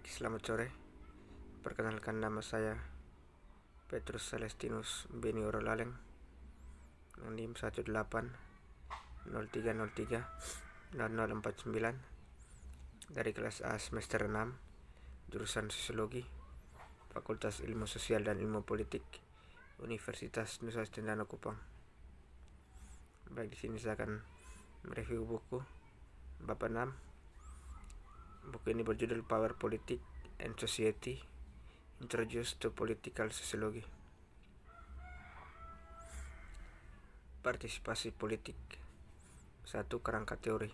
Baik, selamat sore. Perkenalkan, nama saya Petrus Celestinus Beni Orolaleng, NIM 1803030049 dari kelas A semester 6, jurusan Sosiologi, Fakultas Ilmu Sosial dan Ilmu Politik, Universitas Nusa Cendana Kupang. Baik, di sini saya akan mereview buku bab 6. Buku ini berjudul Power, Politics and Society, Introduced to Political Sociology. Partisipasi politik. 1. Kerangka teori.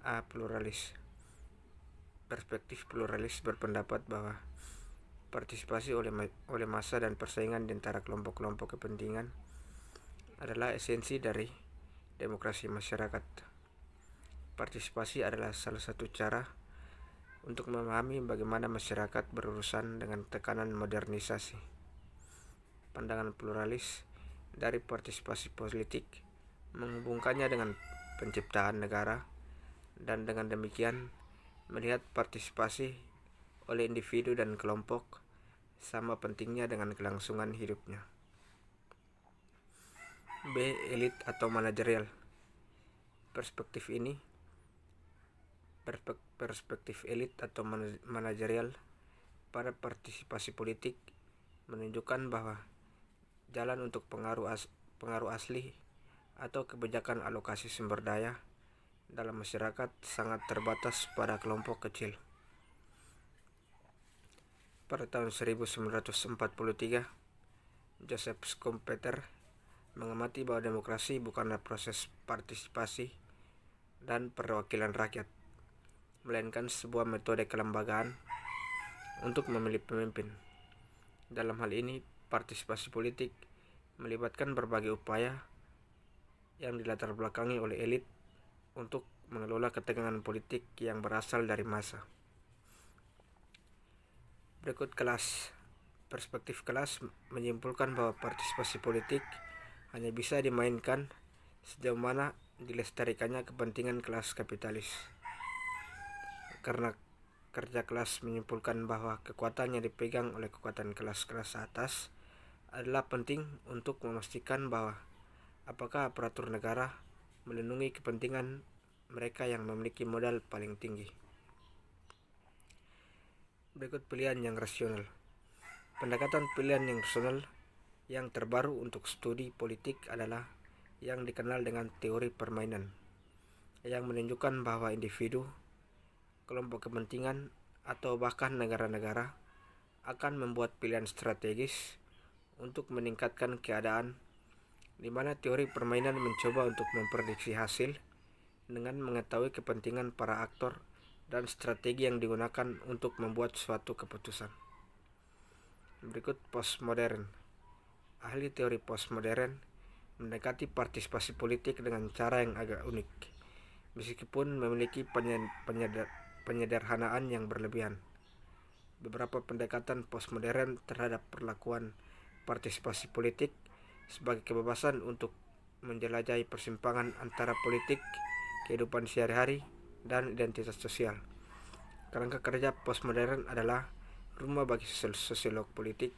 A. Pluralis. Perspektif pluralis berpendapat bahwa partisipasi oleh massa dan persaingan di antara kelompok-kelompok kepentingan adalah esensi dari demokrasi masyarakat. Partisipasi adalah salah satu cara untuk memahami bagaimana masyarakat berurusan dengan tekanan modernisasi. Pandangan pluralis dari partisipasi politik menghubungkannya dengan penciptaan negara, dan dengan demikian melihat partisipasi oleh individu dan kelompok sama pentingnya dengan kelangsungan hidupnya. B. Elit atau manajerial. Perspektif elit atau manajerial pada partisipasi politik menunjukkan bahwa jalan untuk pengaruh asli atau kebijakan alokasi sumber daya dalam masyarakat sangat terbatas pada kelompok kecil. Pada tahun 1943, Joseph Schumpeter mengamati bahwa demokrasi bukanlah proses partisipasi dan perwakilan rakyat, melainkan sebuah metode kelembagaan untuk memilih pemimpin. Dalam hal ini, partisipasi politik melibatkan berbagai upaya yang dilatar belakangi oleh elit untuk mengelola ketegangan politik yang berasal dari massa. Berikut kelas. Perspektif kelas menyimpulkan bahwa partisipasi politik hanya bisa dimainkan sejauh mana dilestarikannya kepentingan kelas kapitalis. Karena kerja kelas menyimpulkan bahwa kekuatan yang dipegang oleh kekuatan kelas-kelas atas adalah penting untuk memastikan bahwa apakah aparatur negara melindungi kepentingan mereka yang memiliki modal paling tinggi. Berikut pilihan yang rasional. Pendekatan pilihan yang rasional yang terbaru untuk studi politik adalah yang dikenal dengan teori permainan, yang menunjukkan bahwa individu, kelompok kepentingan, atau bahkan negara-negara akan membuat pilihan strategis untuk meningkatkan keadaan, di mana teori permainan mencoba untuk memprediksi hasil dengan mengetahui kepentingan para aktor dan strategi yang digunakan untuk membuat suatu keputusan. Berikut postmodern. Ahli teori postmodern mendekati partisipasi politik dengan cara yang agak unik, meskipun memiliki penyederhanaan yang berlebihan. Beberapa pendekatan postmodern terhadap perlakuan partisipasi politik sebagai kebebasan untuk menjelajahi persimpangan antara politik, kehidupan sehari-hari, dan identitas sosial. Kerangka kerja postmodern adalah rumah bagi sosiolog politik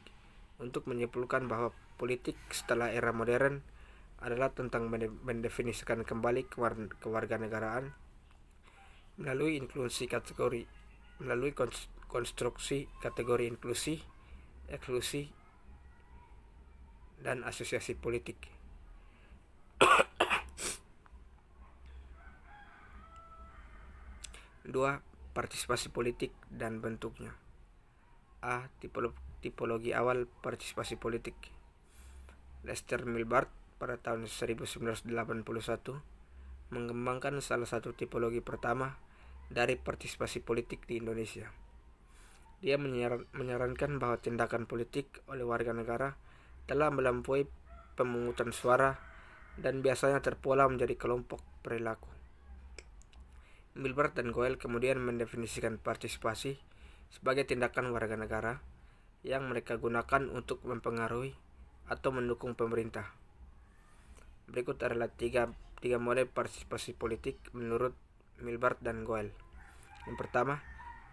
untuk menyimpulkan bahwa politik setelah era modern adalah tentang mendefinisikan kembali kewarganegaraan melalui konstruksi kategori inklusi, eksklusi, dan asosiasi politik. Dua, partisipasi politik dan bentuknya. A. Tipologi awal partisipasi politik. Lester Milbard pada tahun 1981 mengembangkan salah satu tipologi pertama dari partisipasi politik di Indonesia. Dia menyarankan bahwa tindakan politik oleh warga negara telah melampaui pemungutan suara dan biasanya terpola menjadi kelompok perilaku. Milbard dan Goel kemudian mendefinisikan partisipasi sebagai tindakan warga negara yang mereka gunakan untuk mempengaruhi atau mendukung pemerintah. Berikut adalah tiga model partisipasi politik menurut Milbard dan Goel. Yang pertama,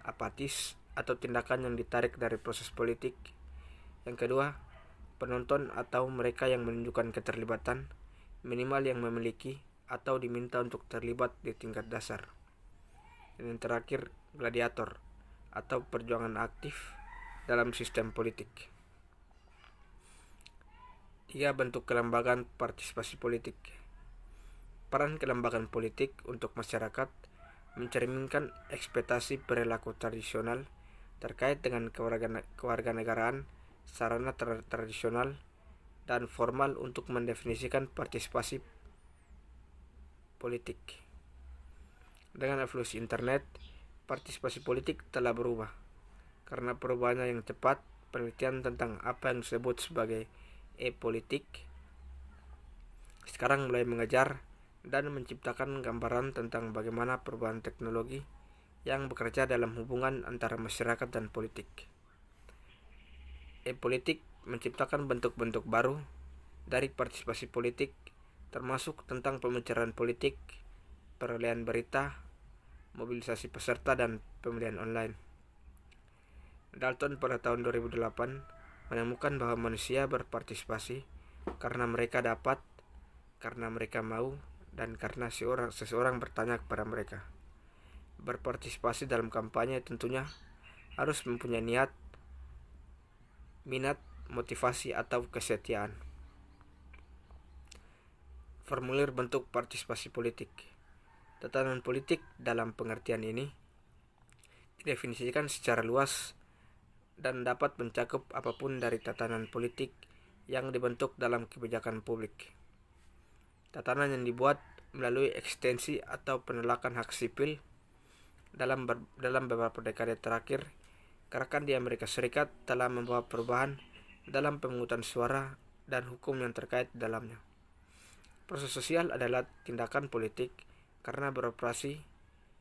apatis atau tindakan yang ditarik dari proses politik. Yang kedua, penonton atau mereka yang menunjukkan keterlibatan, minimal yang memiliki atau diminta untuk terlibat di tingkat dasar. Dan yang terakhir, gladiator atau perjuangan aktif dalam sistem politik. 3. Bentuk kelembagaan partisipasi politik. Peran kelembagaan politik untuk masyarakat mencerminkan ekspektasi perilaku tradisional terkait dengan kewarganegaraan, sarana tradisional dan formal untuk mendefinisikan partisipasi politik. Dengan evolusi internet, partisipasi politik telah berubah. Karena perubahannya yang cepat, penelitian tentang apa yang disebut sebagai e-politik sekarang mulai mengejar dan menciptakan gambaran tentang bagaimana perubahan teknologi yang bekerja dalam hubungan antara masyarakat dan politik. E-politik menciptakan bentuk-bentuk baru dari partisipasi politik, termasuk tentang pembicaraan politik, perolehan berita, mobilisasi peserta, dan pemilihan online. Dalton pada tahun 2008 menemukan bahwa manusia berpartisipasi karena mereka dapat, karena mereka mau, dan karena seseorang bertanya kepada mereka. Berpartisipasi dalam kampanye tentunya harus mempunyai niat, minat, motivasi, atau kesetiaan. Formulir bentuk partisipasi politik. Tatanan politik dalam pengertian ini didefinisikan secara luas dan dapat mencakup apapun dari tatanan politik yang dibentuk dalam kebijakan publik. Tatanan yang dibuat melalui ekstensi atau penolakan hak sipil dalam beberapa dekade terakhir, gerakan di Amerika Serikat telah membawa perubahan dalam pemungutan suara dan hukum yang terkait dalamnya. Proses sosial adalah tindakan politik karena beroperasi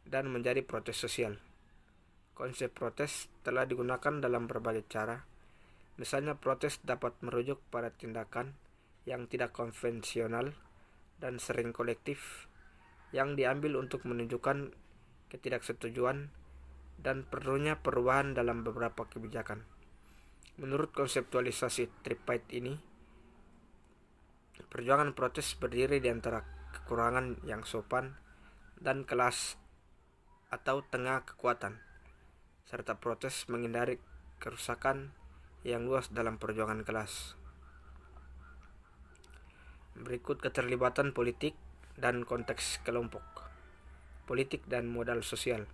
dan menjadi protes sosial. Konsep protes telah digunakan dalam berbagai cara. Misalnya, protes dapat merujuk pada tindakan yang tidak konvensional dan sering kolektif yang diambil untuk menunjukkan ketidaksetujuan dan perlunya perubahan dalam beberapa kebijakan. Menurut konseptualisasi tripartite ini, perjuangan protes berdiri di antara kekurangan yang sopan dan kelas atau tengah kekuatan, serta protes menghindari kerusakan yang luas dalam perjuangan kelas. Berikut keterlibatan politik dan konteks kelompok. Politik dan modal sosial.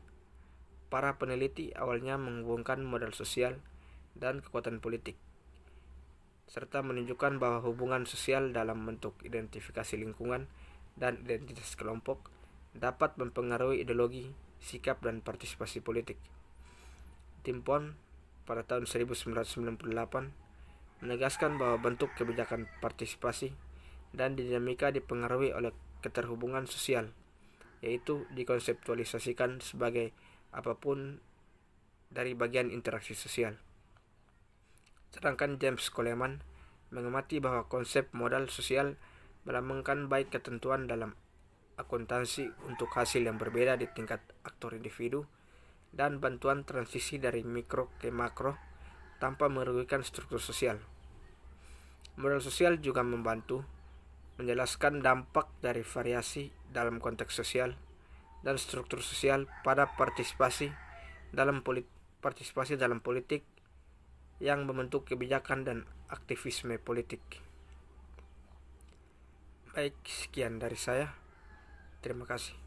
Para peneliti awalnya menghubungkan modal sosial dan kekuatan politik, serta menunjukkan bahwa hubungan sosial dalam bentuk identifikasi lingkungan dan identitas kelompok dapat mempengaruhi ideologi, sikap, dan partisipasi politik. Timpon pada tahun 1998 menegaskan bahwa bentuk kebijakan partisipasi dan dinamika dipengaruhi oleh keterhubungan sosial, yaitu dikonseptualisasikan sebagai apapun dari bagian interaksi sosial. Sedangkan James Coleman mengamati bahwa konsep modal sosial melambangkan baik ketentuan dalam akuntansi untuk hasil yang berbeda di tingkat aktor individu dan bantuan transisi dari mikro ke makro tanpa merugikan struktur sosial. Modal sosial juga membantu menjelaskan dampak dari variasi dalam konteks sosial dan struktur sosial pada partisipasi dalam politik yang membentuk kebijakan dan aktivisme politik. Baik, sekian dari saya. Terima kasih.